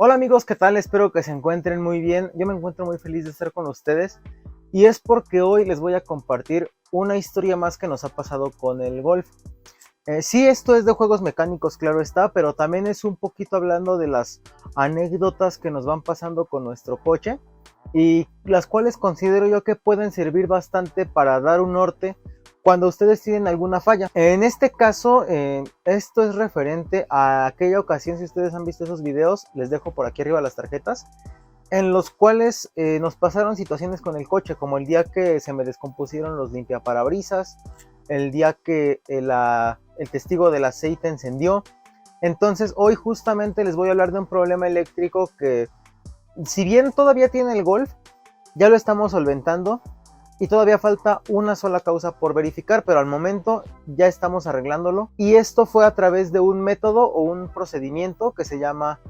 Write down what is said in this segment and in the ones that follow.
Hola amigos, ¿qué tal? Espero que se encuentren muy bien. Yo me encuentro muy feliz de estar con ustedes y es porque hoy les voy a compartir una historia más que nos ha pasado con el golf. Sí, esto es de juegos mecánicos, claro está, pero también es un poquito hablando de las anécdotas que nos van pasando con nuestro coche y las cuales considero yo que pueden servir bastante para dar un norte cuando ustedes tienen alguna falla. En este caso, esto es referente a aquella ocasión. Si ustedes han visto esos videos, les dejo por aquí arriba las tarjetas, en los cuales nos pasaron situaciones con el coche, como el día que se me descompusieron los limpiaparabrisas, el día que el testigo del aceite encendió. Entonces hoy justamente les voy a hablar de un problema eléctrico que, si bien todavía tiene el Golf, ya lo estamos solventando y todavía falta una sola causa por verificar, pero al momento ya estamos arreglándolo. Y esto fue a través de un método o un procedimiento que se llama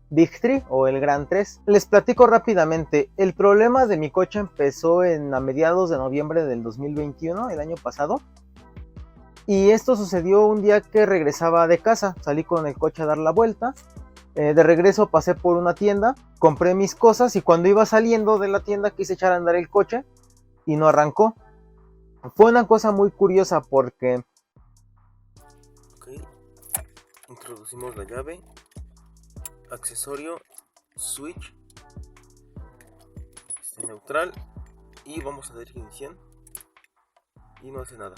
Big 3 o el Gran 3. Les platico rápidamente. El problema de mi coche empezó a mediados de noviembre del 2021, el año pasado. Y esto sucedió un día que regresaba de casa. Salí con el coche a dar la vuelta. De regreso pasé por una tienda, compré mis cosas y cuando iba saliendo de la tienda quise echar a andar el coche y no arrancó. Fue una cosa muy curiosa porque... Ok, introducimos la llave, accesorio, switch, está neutral y vamos a dar ignición y no hace nada.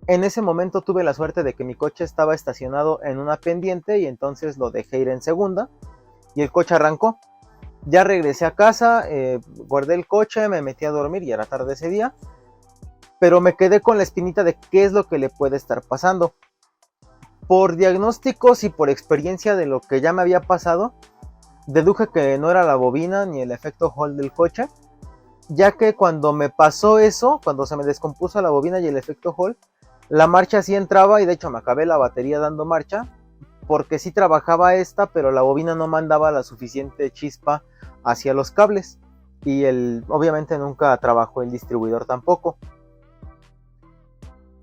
En ese momento tuve la suerte de que mi coche estaba estacionado en una pendiente y entonces lo dejé ir en segunda y el coche arrancó. Ya regresé a casa, guardé el coche, me metí a dormir y era tarde ese día, pero me quedé con la espinita de qué es lo que le puede estar pasando. Por diagnósticos y por experiencia de lo que ya me había pasado, deduje que no era la bobina ni el efecto Hall del coche, ya que cuando me pasó eso, cuando se me descompuso la bobina y el efecto Hall, la marcha sí entraba y de hecho me acabé la batería dando marcha, porque sí trabajaba esta, pero la bobina no mandaba la suficiente chispa hacia los cables y obviamente nunca trabajó el distribuidor tampoco.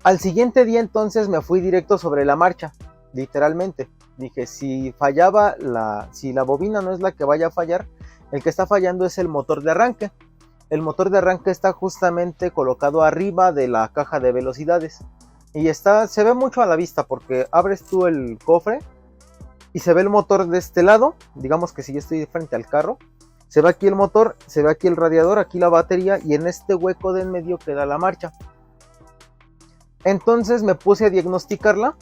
Al siguiente día entonces me fui directo sobre la marcha, literalmente. Dije, si la bobina no es la que vaya a fallar, el que está fallando es el motor de arranque. El motor de arranque está justamente colocado arriba de la caja de velocidades. Y se ve mucho a la vista porque abres tú el cofre y se ve el motor de este lado. Digamos que si yo estoy frente al carro, se ve aquí el motor, se ve aquí el radiador, aquí la batería y en este hueco de en medio queda la marcha. Entonces me puse a diagnosticarla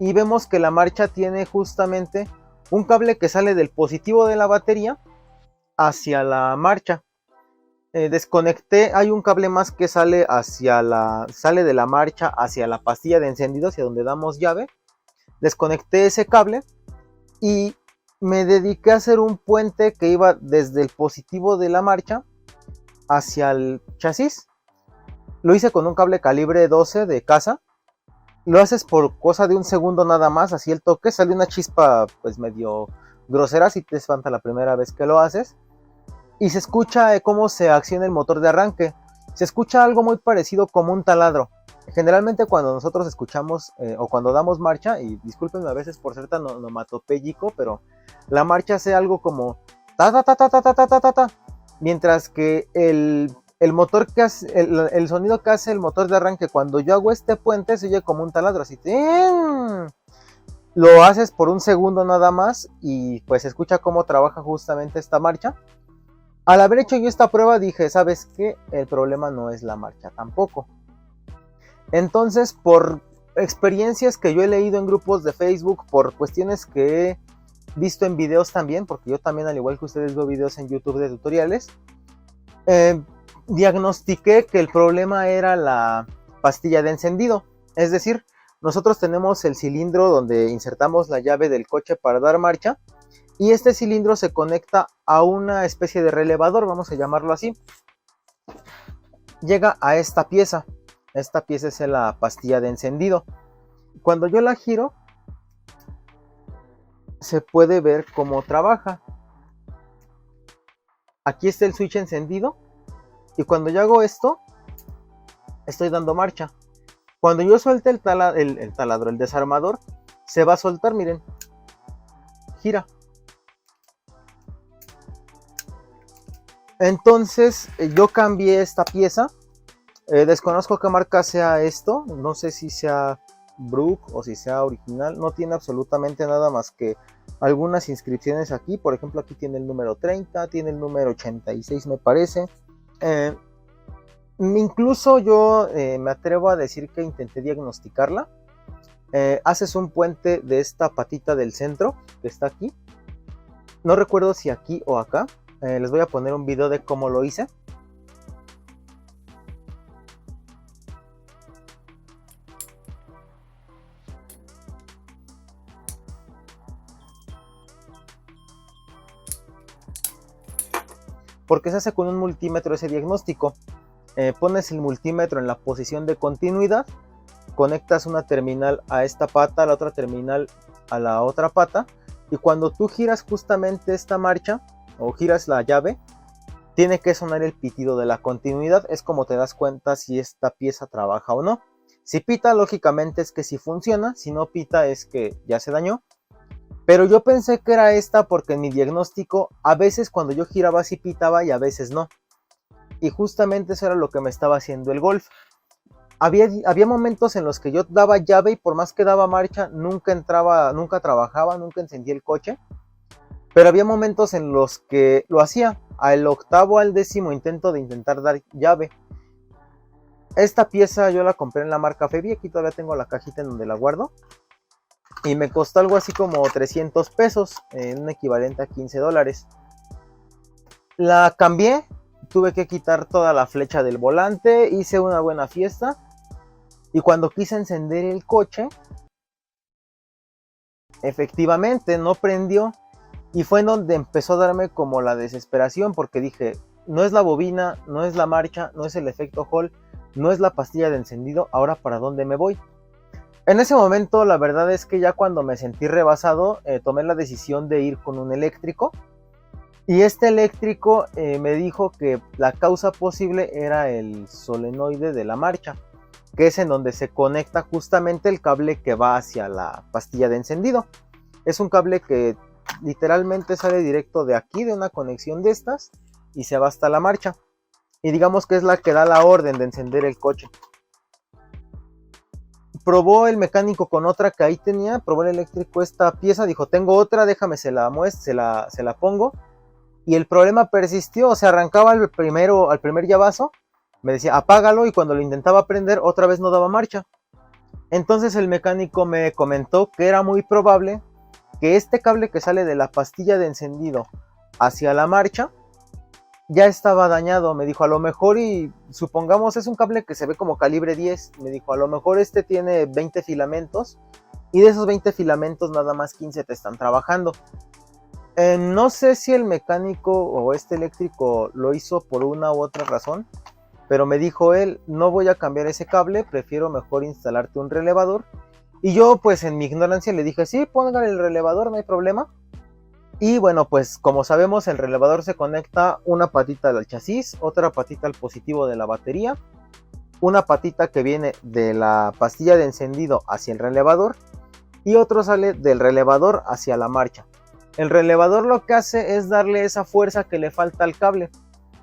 y vemos que la marcha tiene justamente un cable que sale del positivo de la batería hacia la marcha. Desconecté, hay un cable más que sale de la marcha hacia la pastilla de encendido, hacia donde damos llave. Desconecté ese cable y me dediqué a hacer un puente que iba desde el positivo de la marcha hacia el chasis. Lo hice con un cable calibre 12 de casa. Lo haces por cosa de un segundo nada más, así el toque, sale una chispa pues medio grosera si te espanta la primera vez que lo haces. Y se escucha cómo se acciona el motor de arranque. Se escucha algo muy parecido como un taladro. Generalmente cuando nosotros escuchamos o cuando damos marcha, y discúlpenme a veces por ser tan onomatopéyico, pero la marcha hace algo como ta ta ta ta ta ta ta ta ta ta, mientras que el motor que hace, el sonido que hace el motor de arranque cuando yo hago este puente se oye como un taladro, así. Lo haces por un segundo nada más y pues se escucha cómo trabaja justamente esta marcha. Al haber hecho yo esta prueba dije, ¿sabes qué? El problema no es la marcha tampoco. Entonces, por experiencias que yo he leído en grupos de Facebook, por cuestiones que he visto en videos también, porque yo también, al igual que ustedes, veo videos en YouTube de tutoriales, diagnostiqué que el problema era la pastilla de encendido. Es decir, nosotros tenemos el cilindro donde insertamos la llave del coche para dar marcha, y este cilindro se conecta a una especie de relevador, vamos a llamarlo así. Llega a esta pieza es la pastilla de encendido. Cuando yo la giro, se puede ver cómo trabaja. Aquí está el switch encendido y cuando yo hago esto, estoy dando marcha. Cuando yo suelte el desarmador, se va a soltar, miren, gira. Entonces yo cambié esta pieza. Desconozco qué marca sea esto. No sé si sea Brook o si sea original. No tiene absolutamente nada más que algunas inscripciones aquí. Por ejemplo, aquí tiene el número 30, tiene el número 86 me parece. Incluso yo me atrevo a decir que intenté diagnosticarla. Haces un puente de esta patita del centro que está aquí. No recuerdo si aquí o acá. Les voy a poner un video de cómo lo hice. Porque se hace con un multímetro ese diagnóstico. Pones el multímetro en la posición de continuidad, conectas una terminal a esta pata, la otra terminal a la otra pata, y cuando tú giras justamente esta marcha o giras la llave, tiene que sonar el pitido de la continuidad. Es como te das cuenta si esta pieza trabaja o no. Si pita, lógicamente es que sí funciona, si no pita es que ya se dañó. Pero yo pensé que era esta porque en mi diagnóstico a veces cuando yo giraba sí pitaba y a veces no. Y justamente eso era lo que me estaba haciendo el Golf. Había momentos en los que yo daba llave y por más que daba marcha nunca entraba, nunca trabajaba, nunca encendía el coche. Pero había momentos en los que lo hacía, al octavo, al décimo intento de intentar dar llave. Esta pieza yo la compré en la marca Febi, aquí todavía tengo la cajita en donde la guardo. Y me costó algo así como 300 pesos, un equivalente a $15. La cambié, tuve que quitar toda la flecha del volante, hice una buena fiesta. Y cuando quise encender el coche, efectivamente no prendió. Y fue en donde empezó a darme como la desesperación, porque dije, no es la bobina, no es la marcha, no es el efecto Hall, no es la pastilla de encendido, ahora ¿para dónde me voy? En ese momento la verdad es que ya cuando me sentí rebasado, tomé la decisión de ir con un eléctrico. Y este eléctrico me dijo que la causa posible era el solenoide de la marcha, que es en donde se conecta justamente el cable que va hacia la pastilla de encendido. Es un cable que literalmente sale directo de aquí, de una conexión de estas, y se va hasta la marcha. Y digamos que es la que da la orden de encender el coche. Probó el mecánico con otra que ahí tenía, probó el eléctrico esta pieza, dijo, tengo otra, déjame se la muestro, se la pongo. Y el problema persistió, o sea, arrancaba al primer llavazo, me decía, apágalo, y cuando lo intentaba prender, otra vez no daba marcha. Entonces el mecánico me comentó que era muy probable que este cable que sale de la pastilla de encendido hacia la marcha ya estaba dañado. Me dijo, a lo mejor, y supongamos es un cable que se ve como calibre 10, me dijo, a lo mejor este tiene 20 filamentos y de esos 20 filamentos nada más 15 te están trabajando. No sé si el mecánico o este eléctrico lo hizo por una u otra razón, pero me dijo él, no voy a cambiar ese cable, prefiero mejor instalarte un relevador. Y yo pues en mi ignorancia le dije, sí, póngale el relevador, no hay problema. Y bueno, pues como sabemos el relevador se conecta una patita al chasis, otra patita al positivo de la batería, una patita que viene de la pastilla de encendido hacia el relevador y otro sale del relevador hacia la marcha. El relevador lo que hace es darle esa fuerza que le falta al cable.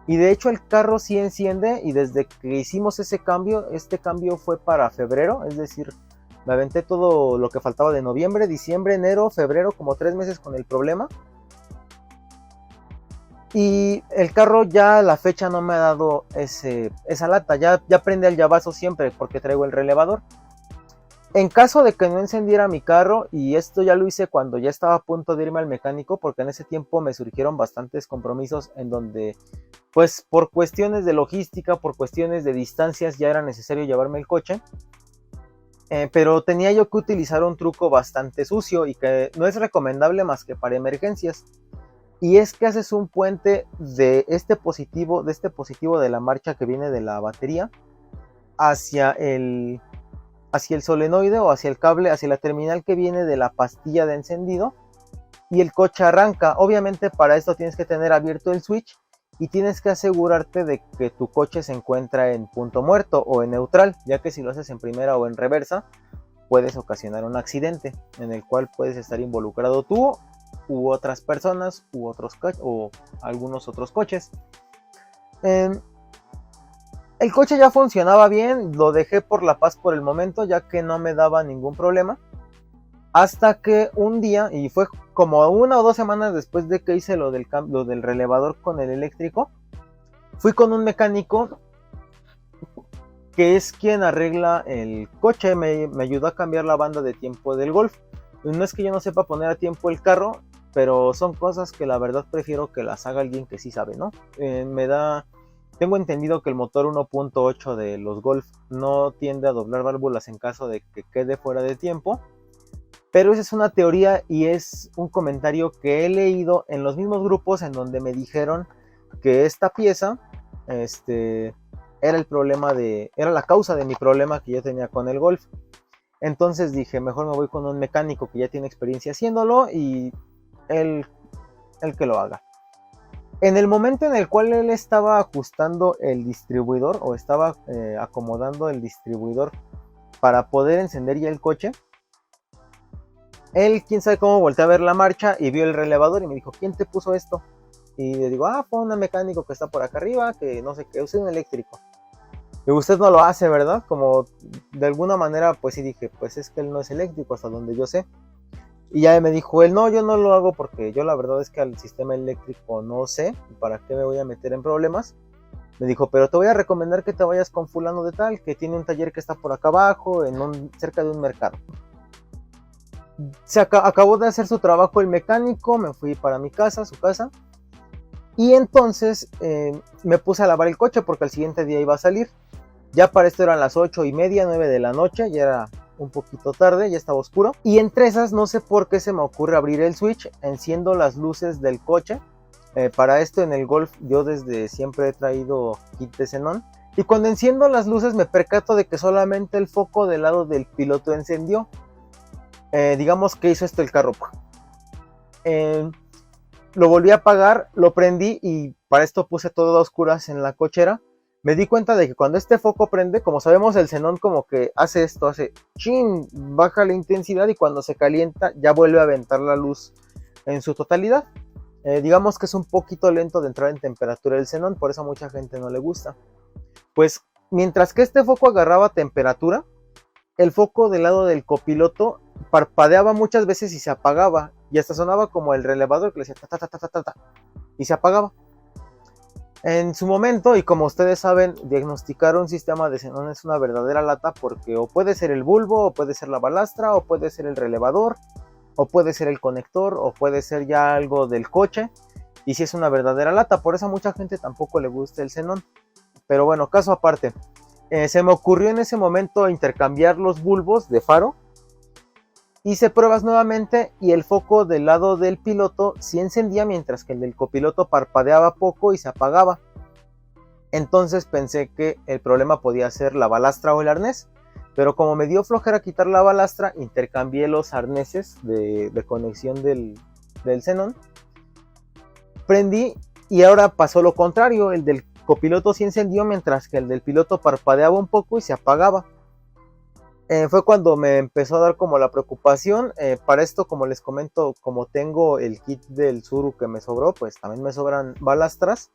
Y de hecho el carro sí enciende, y desde que hicimos ese cambio, este cambio fue para febrero, es decir, me aventé todo lo que faltaba de noviembre, diciembre, enero, febrero, como 3 meses con el problema. Y el carro ya a la fecha no me ha dado esa lata, ya prende al llavazo siempre porque traigo el relevador. En caso de que no encendiera mi carro, y esto ya lo hice cuando ya estaba a punto de irme al mecánico, porque en ese tiempo me surgieron bastantes compromisos en donde, pues por cuestiones de logística, por cuestiones de distancias, ya era necesario llevarme el coche. Pero tenía yo que utilizar un truco bastante sucio y que no es recomendable más que para emergencias. Y es que haces un puente de este positivo de la marcha que viene de la batería hacia el solenoide o hacia el cable, hacia la terminal que viene de la pastilla de encendido, y el coche arranca. Obviamente para esto tienes que tener abierto el switch y tienes que asegurarte de que tu coche se encuentra en punto muerto o en neutral, ya que si lo haces en primera o en reversa puedes ocasionar un accidente en el cual puedes estar involucrado tú u otras personas o algunos otros coches. El coche ya funcionaba bien, lo dejé por la paz por el momento, ya que no me daba ningún problema. Hasta que un día, y fue como 1 o 2 semanas después de que hice lo del relevador con el eléctrico, fui con un mecánico que es quien arregla el coche, me ayudó a cambiar la banda de tiempo del Golf. No es que yo no sepa poner a tiempo el carro, pero son cosas que la verdad prefiero que las haga alguien que sí sabe, ¿no? Tengo entendido que el motor 1.8 de los Golf no tiende a doblar válvulas en caso de que quede fuera de tiempo, pero esa es una teoría y es un comentario que he leído en los mismos grupos en donde me dijeron que esta pieza era la causa de mi problema que yo tenía con el Golf. Entonces dije, mejor me voy con un mecánico que ya tiene experiencia haciéndolo y él que lo haga. En el momento en el cual él estaba ajustando el distribuidor o estaba acomodando el distribuidor para poder encender ya el coche, él quién sabe cómo volteó a ver la marcha y vio el relevador y me dijo, ¿quién te puso esto? Y le digo, fue un mecánico que está por acá arriba, que no sé qué, usé un eléctrico. Y usted no lo hace, ¿verdad? Como de alguna manera, pues sí dije, pues es que él no es eléctrico hasta donde yo sé. Y ya me dijo él, no, yo no lo hago porque yo la verdad es que al sistema eléctrico no sé, ¿para qué me voy a meter en problemas? Me dijo, pero te voy a recomendar que te vayas con fulano de tal, que tiene un taller que está por acá abajo, cerca de un mercado. Acabó de hacer su trabajo el mecánico, me fui para mi casa, su casa, y entonces me puse a lavar el coche porque al siguiente día iba a salir. Ya para esto eran las 8:30, 9 de la noche, ya era un poquito tarde, ya estaba oscuro. Y entre esas no sé por qué se me ocurre abrir el switch, enciendo las luces del coche. Para esto en el Golf yo desde siempre he traído kit de xenón. Y cuando enciendo las luces me percato de que solamente el foco del lado del piloto encendió. Digamos que hizo esto el carro. Lo volví a apagar, lo prendí y para esto puse todo a oscuras en la cochera. Me di cuenta de que cuando este foco prende, como sabemos el xenón como que hace esto, hace chin, baja la intensidad y cuando se calienta ya vuelve a aventar la luz en su totalidad. Digamos que es un poquito lento de entrar en temperatura el xenón, por eso a mucha gente no le gusta. Pues mientras que este foco agarraba temperatura, el foco del lado del copiloto parpadeaba muchas veces y se apagaba, y hasta sonaba como el relevador que le decía ta ta ta ta ta ta, y se apagaba. En su momento, y como ustedes saben, diagnosticar un sistema de xenón es una verdadera lata porque o puede ser el bulbo, o puede ser la balastra, o puede ser el relevador, o puede ser el conector, o puede ser ya algo del coche, y si es una verdadera lata, por eso a mucha gente tampoco le gusta el xenón. Pero bueno, caso aparte, se me ocurrió en ese momento intercambiar los bulbos de faro. Hice pruebas nuevamente y el foco del lado del piloto sí encendía mientras que el del copiloto parpadeaba poco y se apagaba. Entonces pensé que el problema podía ser la balastra o el arnés, pero como me dio flojera quitar la balastra, intercambié los arneses de conexión del xenón. Prendí y ahora pasó lo contrario, el del copiloto sí encendió mientras que el del piloto parpadeaba un poco y se apagaba. Fue cuando me empezó a dar como la preocupación. Para esto, como les comento, como tengo el kit del Tsuru que me sobró, pues también me sobran balastras.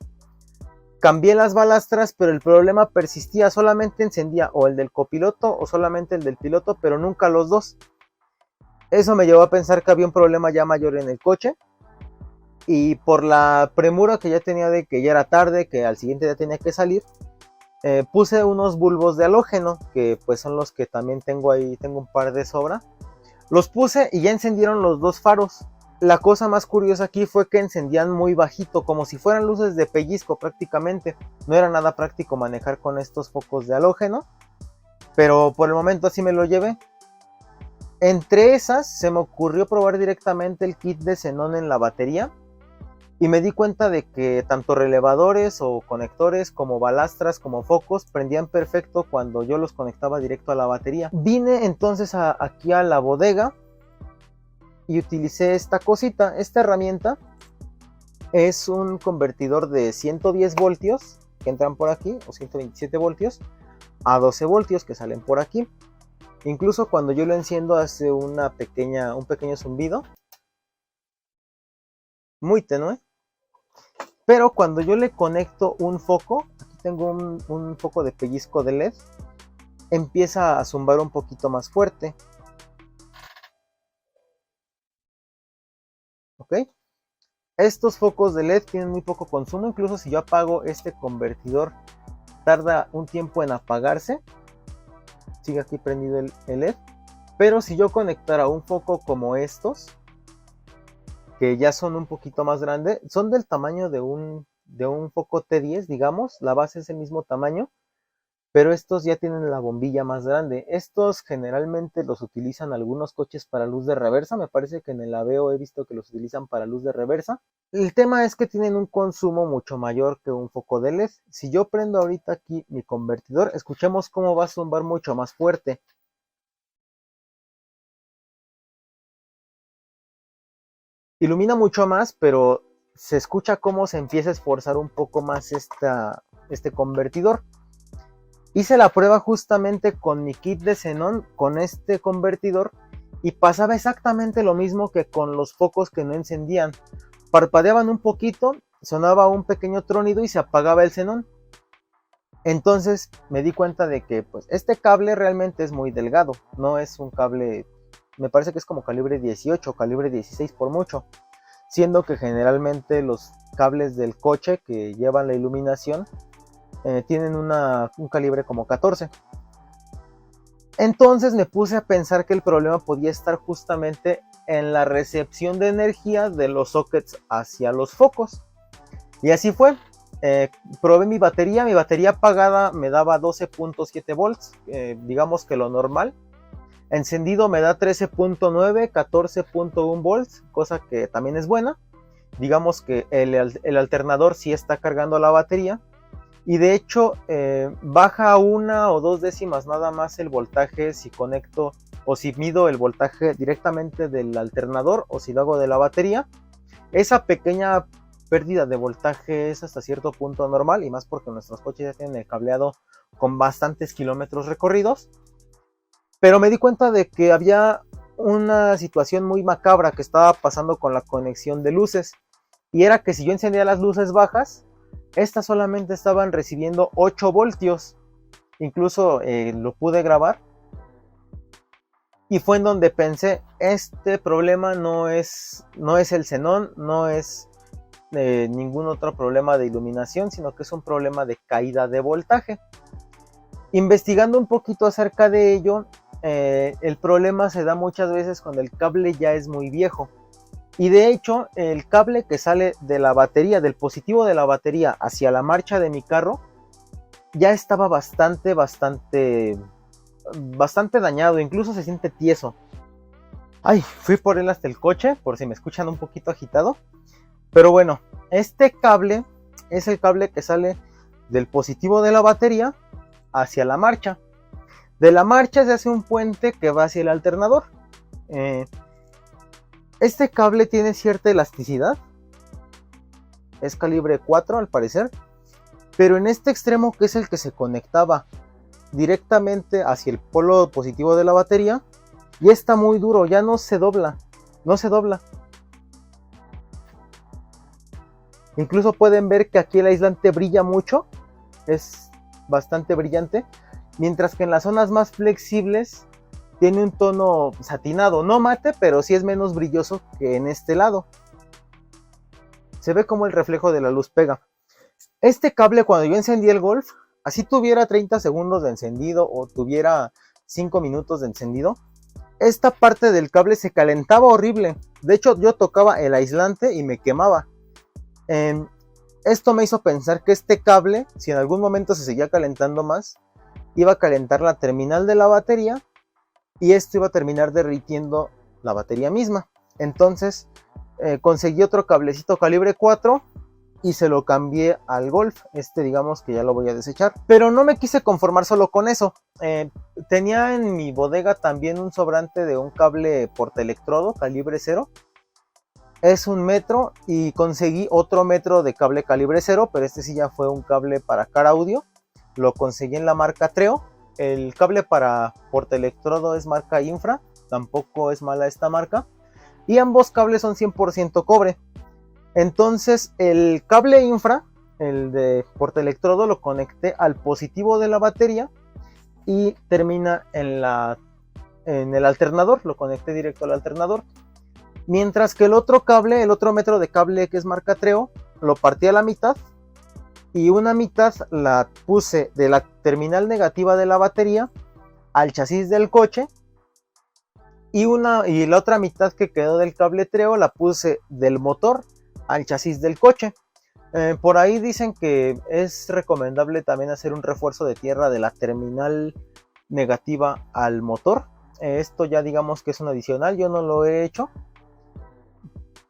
Cambié las balastras, pero el problema persistía, solamente encendía o el del copiloto o solamente el del piloto, pero nunca los dos. Eso me llevó a pensar que había un problema ya mayor en el coche. Y por la premura que ya tenía de que ya era tarde, que al siguiente día tenía que salir, puse unos bulbos de halógeno, que pues son los que también tengo ahí, tengo un par de sobra. Los puse y ya encendieron los dos faros. La cosa más curiosa aquí fue que encendían muy bajito, como si fueran luces de pellizco prácticamente. No era nada práctico manejar con estos focos de halógeno, pero por el momento así me lo llevé. Entre esas se me ocurrió probar directamente el kit de xenón en la batería. Y me di cuenta de que tanto relevadores o conectores como balastras como focos prendían perfecto cuando yo los conectaba directo a la batería. Vine entonces aquí a la bodega y utilicé esta cosita. Esta herramienta es un convertidor de 110 voltios que entran por aquí, o 127 voltios, a 12 voltios que salen por aquí. Incluso cuando yo lo enciendo hace un pequeño zumbido muy tenue. Pero cuando yo le conecto un foco, aquí tengo un foco de pellizco de LED, empieza a zumbar un poquito más fuerte. ¿Ok? Estos focos de LED tienen muy poco consumo, incluso si yo apago este convertidor, tarda un tiempo en apagarse. Sigue aquí prendido el LED. Pero si yo conectara un foco como estos, que ya son un poquito más grandes, son del tamaño de un foco T10, digamos, la base es el mismo tamaño, pero estos ya tienen la bombilla más grande. Estos generalmente los utilizan algunos coches para luz de reversa, me parece que en el Aveo he visto que los utilizan para luz de reversa. El tema es que tienen un consumo mucho mayor que un foco de LED. Si yo prendo ahorita aquí mi convertidor, escuchemos cómo va a zumbar mucho más fuerte. Ilumina mucho más, pero se escucha cómo se empieza a esforzar un poco más este convertidor. Hice la prueba justamente con mi kit de xenón, con este convertidor, y pasaba exactamente lo mismo que con los focos que no encendían. Parpadeaban un poquito, sonaba un pequeño tronido y se apagaba el xenón. Entonces me di cuenta de que pues, este cable realmente es muy delgado, no es un cable, me parece que es como calibre 18, calibre 16 por mucho, siendo que generalmente los cables del coche que llevan la iluminación tienen un calibre como 14. Entonces me puse a pensar que el problema podía estar justamente en la recepción de energía de los sockets hacia los focos. Y así fue. Probé mi batería apagada me daba 12.7 volts, digamos que lo normal. Encendido me da 13.9, 14.1 volts, cosa que también es buena. Digamos que el alternador sí está cargando la batería. Y de hecho baja 1 o 2 décimas nada más el voltaje si conecto o si mido el voltaje directamente del alternador o si lo hago de la batería. Esa pequeña pérdida de voltaje es hasta cierto punto normal, y más porque nuestros coches ya tienen el cableado con bastantes kilómetros recorridos. Pero me di cuenta de que había una situación muy macabra que estaba pasando con la conexión de luces, y era que si yo encendía las luces bajas, estas solamente estaban recibiendo 8 voltios. Incluso lo pude grabar. Y fue en donde pensé, este problema no es el xenón, no es ningún otro problema de iluminación, sino que es un problema de caída de voltaje. Investigando un poquito acerca de ello, el problema se da muchas veces cuando el cable ya es muy viejo. Y de hecho, el cable que sale de la batería, del positivo de la batería hacia la marcha de mi carro, ya estaba bastante dañado, incluso se siente tieso. Ay, fui por él hasta el coche, por si me escuchan un poquito agitado. Pero bueno, este cable es el cable que sale del positivo de la batería hacia la marcha. De la marcha se hace un puente que va hacia el alternador. Este cable tiene cierta elasticidad. Es calibre 4 al parecer. Pero en este extremo, que es el que se conectaba directamente hacia el polo positivo de la batería, ya está muy duro, ya no se dobla. No se dobla. Incluso pueden ver que aquí el aislante brilla mucho. Es bastante brillante. Mientras que en las zonas más flexibles tiene un tono satinado, no mate, pero sí es menos brilloso que en este lado. Se ve como el reflejo de la luz pega. Este cable, cuando yo encendí el Golf, así tuviera 30 segundos de encendido o tuviera 5 minutos de encendido, esta parte del cable se calentaba horrible. De hecho, yo tocaba el aislante y me quemaba. Esto me hizo pensar que este cable, si en algún momento se seguía calentando más, iba a calentar la terminal de la batería, y esto iba a terminar derritiendo la batería misma. Entonces conseguí otro cablecito calibre 4 y se lo cambié al Golf. Digamos que ya lo voy a desechar, pero no me quise conformar solo con eso. Tenía en mi bodega también un sobrante de un cable portaelectrodo calibre 0. Es 1 metro, y conseguí otro metro de cable calibre 0, pero este sí ya fue un cable para car audio. Lo conseguí en la marca Treo. El cable para portaelectrodo es marca Infra, tampoco es mala esta marca. Y ambos cables son 100% cobre. Entonces el cable infra, el de portaelectrodo, lo conecté al positivo de la batería y termina en el alternador, lo conecté directo al alternador. Mientras que el otro cable, el otro metro de cable que es marca Treo, lo partí a la mitad y una mitad la puse de la terminal negativa de la batería al chasis del coche y la otra mitad que quedó del cable Treo la puse del motor al chasis del coche. Por ahí dicen que es recomendable también hacer un refuerzo de tierra de la terminal negativa al motor. Esto ya digamos que es un adicional, yo no lo he hecho.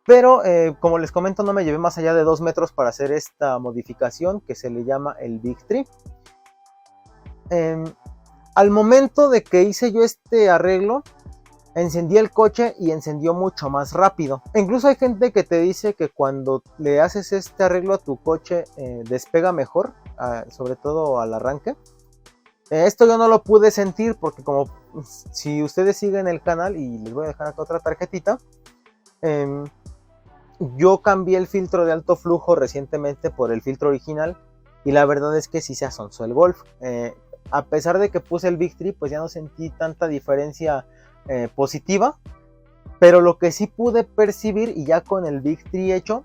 Pero como les comento, no me llevé más allá de 2 metros para hacer esta modificación que se le llama el Big Tree. Al momento de que hice yo este arreglo, encendí el coche y encendió mucho más rápido. Incluso hay gente que te dice que cuando le haces este arreglo a tu coche despega mejor, sobre todo al arranque. Esto yo no lo pude sentir porque como si ustedes siguen el canal, y les voy a dejar acá otra tarjetita, yo cambié el filtro de alto flujo recientemente por el filtro original y la verdad es que sí se asonzó el Golf. A pesar de que puse el Big Tree, pues ya no sentí tanta diferencia positiva, pero lo que sí pude percibir, y ya con el Big Tree hecho,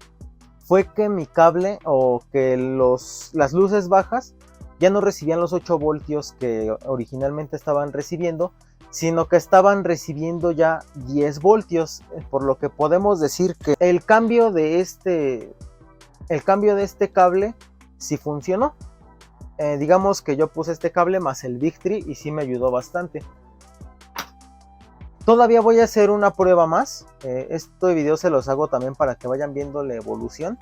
fue que mi cable o que las luces bajas ya no recibían los 8 voltios que originalmente estaban recibiendo, sino que estaban recibiendo ya 10 voltios, por lo que podemos decir que el cambio de este cable sí funcionó. Digamos que yo puse este cable más el Big Tree y sí me ayudó bastante. Todavía voy a hacer una prueba más. Este video se los hago también para que vayan viendo la evolución.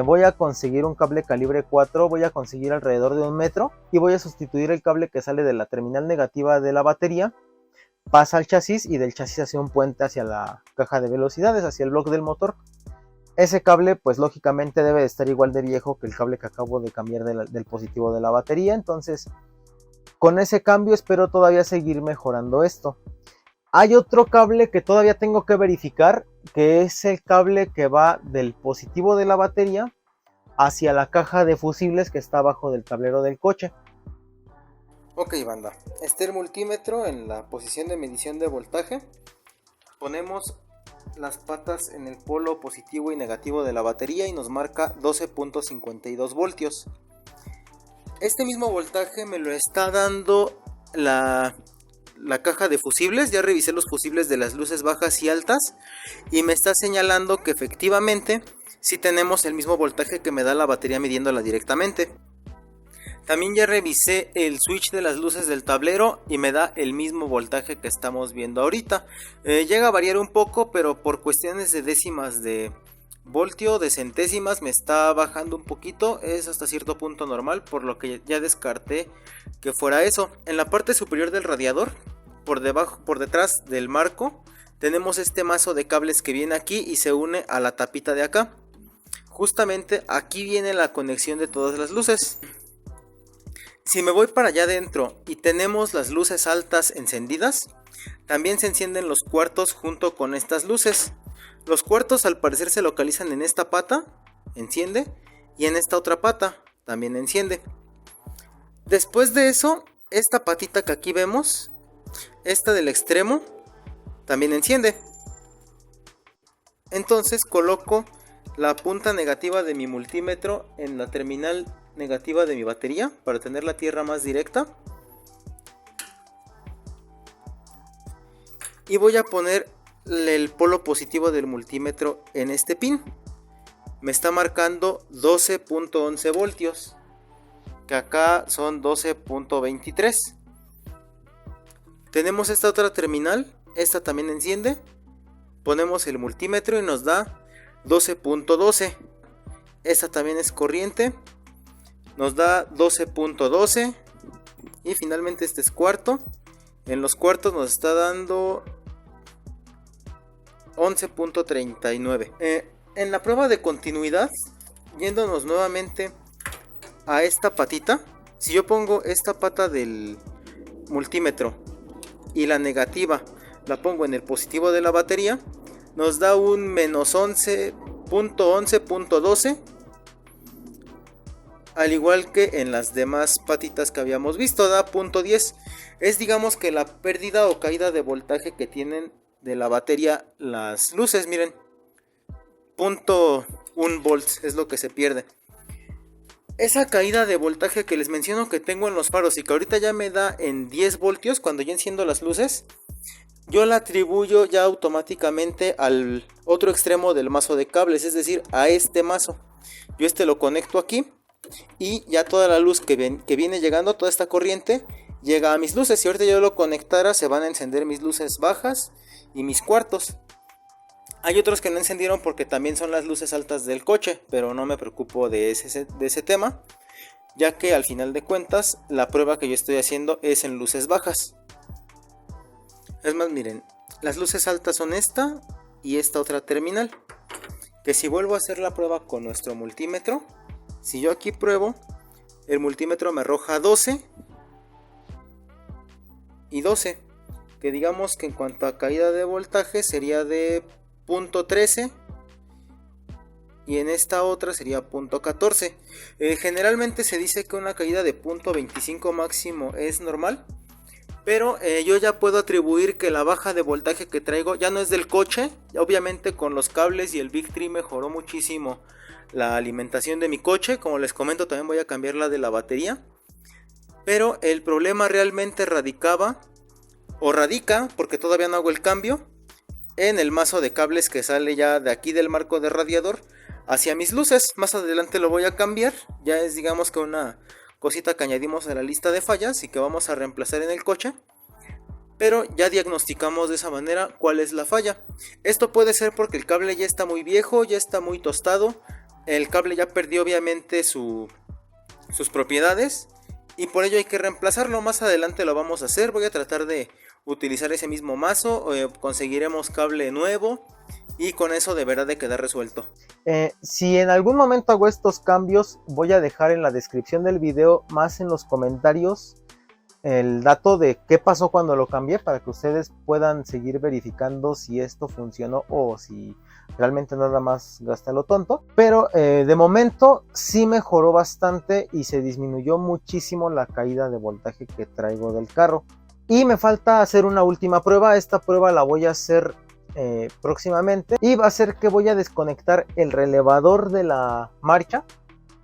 Voy a conseguir un cable calibre 4, voy a conseguir alrededor de 1 metro y voy a sustituir el cable que sale de la terminal negativa de la batería, pasa al chasis y del chasis hacia un puente hacia la caja de velocidades, hacia el bloque del motor. Ese cable pues lógicamente debe de estar igual de viejo que el cable que acabo de cambiar del positivo de la batería, entonces con ese cambio espero todavía seguir mejorando esto. Hay otro cable que todavía tengo que verificar, que es el cable que va del positivo de la batería hacia la caja de fusibles que está abajo del tablero del coche. Ok, banda, este es el multímetro en la posición de medición de voltaje. Ponemos las patas en el polo positivo y negativo de la batería y nos marca 12.52 voltios. Este mismo voltaje me lo está dando la caja de fusibles. Ya revisé los fusibles de las luces bajas y altas y me está señalando que efectivamente sí tenemos el mismo voltaje que me da la batería midiéndola directamente. También ya revisé el switch de las luces del tablero y me da el mismo voltaje que estamos viendo ahorita. Llega a variar un poco, pero por cuestiones de décimas de voltio, de centésimas, me está bajando un poquito. Es hasta cierto punto normal, por lo que ya descarté que fuera eso. En la parte superior del radiador, por detrás del marco, tenemos este mazo de cables que viene aquí y se une a la tapita de acá. Justamente aquí viene la conexión de todas las luces. Si me voy para allá adentro y tenemos las luces altas encendidas, también se encienden los cuartos junto con estas luces. Los cuartos al parecer se localizan en esta pata, enciende, y en esta otra pata, también enciende. Después de eso, esta patita que aquí vemos, esta del extremo, también enciende. Entonces coloco la punta negativa de mi multímetro en la terminal negativa de mi batería para tener la tierra más directa. Y voy a poner el polo positivo del multímetro en este pin. Me está marcando 12.11 voltios, que acá son 12.23. Tenemos esta otra terminal, esta también enciende. Ponemos el multímetro y nos da 12.12. Esta también es corriente, nos da 12.12. Y finalmente este es cuarto. En los cuartos nos está dando 11.39. En la prueba de continuidad, yéndonos nuevamente a esta patita, si yo pongo esta pata del multímetro y la negativa la pongo en el positivo de la batería, nos da un menos 11 punto 11, punto 12, al igual que en las demás patitas que habíamos visto, da punto 10. Es digamos que la pérdida o caída de voltaje que tienen de la batería las luces, miren. Punto 1 volts es lo que se pierde. Esa caída de voltaje que les menciono que tengo en los faros y que ahorita ya me da en 10 voltios cuando ya enciendo las luces, yo la atribuyo ya automáticamente al otro extremo del mazo de cables, es decir, a este mazo. Yo lo conecto aquí y ya toda la luz que viene llegando, toda esta corriente, llega a mis luces. Si ahorita yo lo conectara, se van a encender mis luces bajas y mis cuartos. Hay otros que no encendieron porque también son las luces altas del coche, pero no me preocupo de ese tema, ya que al final de cuentas la prueba que yo estoy haciendo es en luces bajas. Es más, miren, las luces altas son esta y esta otra terminal, que si vuelvo a hacer la prueba con nuestro multímetro, si yo aquí pruebo, el multímetro me arroja 12 y 12, que digamos que en cuanto a caída de voltaje sería de punto 13 y en esta otra sería punto 14. Generalmente se dice que una caída de punto 25 máximo es normal, pero yo ya puedo atribuir que la baja de voltaje que traigo ya no es del coche. Obviamente con los cables y el Big Tree mejoró muchísimo la alimentación de mi coche. Como les comento, también voy a cambiar la de la batería, pero el problema realmente radica, porque todavía no hago el cambio, en el mazo de cables que sale ya de aquí del marco de radiador hacia mis luces. Más adelante lo voy a cambiar, ya es digamos que una cosita que añadimos a la lista de fallas y que vamos a reemplazar en el coche, pero ya diagnosticamos de esa manera cuál es la falla. Esto puede ser porque el cable ya está muy viejo, ya está muy tostado, el cable ya perdió obviamente sus propiedades y por ello hay que reemplazarlo. Más adelante lo vamos a hacer, voy a tratar de utilizar ese mismo mazo, conseguiremos cable nuevo y con eso deberá de quedar resuelto. Si en algún momento hago estos cambios, voy a dejar en la descripción del video, más en los comentarios, el dato de qué pasó cuando lo cambié, para que ustedes puedan seguir verificando si esto funcionó o si realmente nada más gasté lo tonto. Pero de momento sí mejoró bastante y se disminuyó muchísimo la caída de voltaje que traigo del carro. Y me falta hacer una última prueba. Esta prueba la voy a hacer próximamente y va a ser que voy a desconectar el relevador de la marcha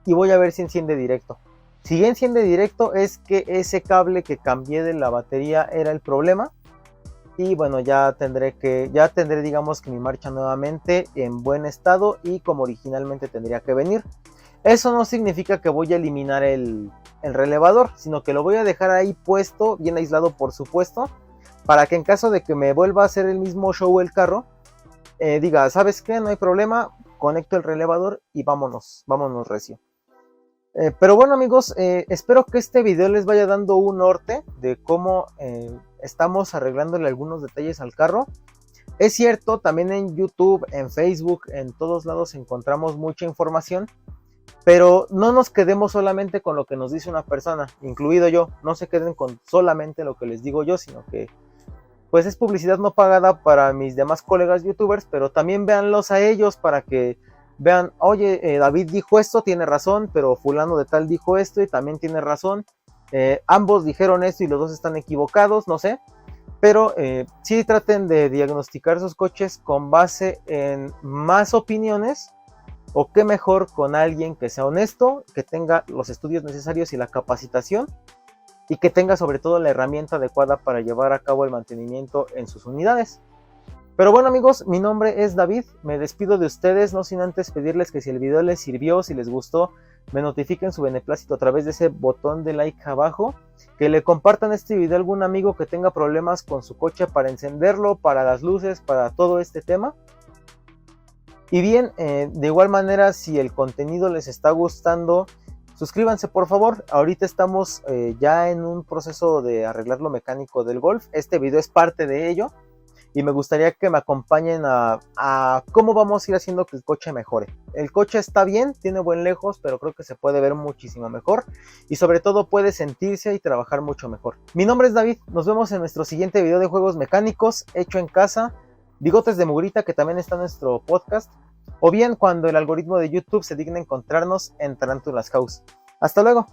y voy a ver si enciende directo. Si enciende directo es que ese cable que cambié de la batería era el problema y bueno, ya tendré digamos que mi marcha nuevamente en buen estado y como originalmente tendría que venir. Eso no significa que voy a eliminar el relevador, sino que lo voy a dejar ahí puesto, bien aislado por supuesto, para que en caso de que me vuelva a hacer el mismo show el carro, diga, ¿sabes qué? No hay problema, conecto el relevador y vámonos recio. Pero bueno amigos, espero que este video les vaya dando un norte de cómo estamos arreglándole algunos detalles al carro. Es cierto, también en YouTube, en Facebook, en todos lados encontramos mucha información, pero no nos quedemos solamente con lo que nos dice una persona, incluido yo. No se queden con solamente lo que les digo yo, sino que pues es publicidad no pagada para mis demás colegas youtubers, pero también véanlos a ellos para que vean, oye, David dijo esto, tiene razón, pero fulano de tal dijo esto y también tiene razón. Ambos dijeron esto y los dos están equivocados, no sé. Pero sí traten de diagnosticar sus coches con base en más opiniones, o qué mejor con alguien que sea honesto, que tenga los estudios necesarios y la capacitación, y que tenga sobre todo la herramienta adecuada para llevar a cabo el mantenimiento en sus unidades. Pero bueno amigos, mi nombre es David, me despido de ustedes, no sin antes pedirles que si el video les sirvió, si les gustó, me notifiquen su beneplácito a través de ese botón de like abajo, que le compartan este video a algún amigo que tenga problemas con su coche para encenderlo, para las luces, para todo este tema. Y bien, de igual manera, si el contenido les está gustando, suscríbanse por favor. Ahorita estamos ya en un proceso de arreglar lo mecánico del Golf. Este video es parte de ello. Y me gustaría que me acompañen a cómo vamos a ir haciendo que el coche mejore. El coche está bien, tiene buen lejos, pero creo que se puede ver muchísimo mejor. Y sobre todo puede sentirse y trabajar mucho mejor. Mi nombre es David, nos vemos en nuestro siguiente video de juegos mecánicos hecho en casa. Bigotes de Mugrita, que también está en nuestro podcast. o bien cuando el algoritmo de YouTube se digna encontrarnos en Tarantulas House. Hasta luego.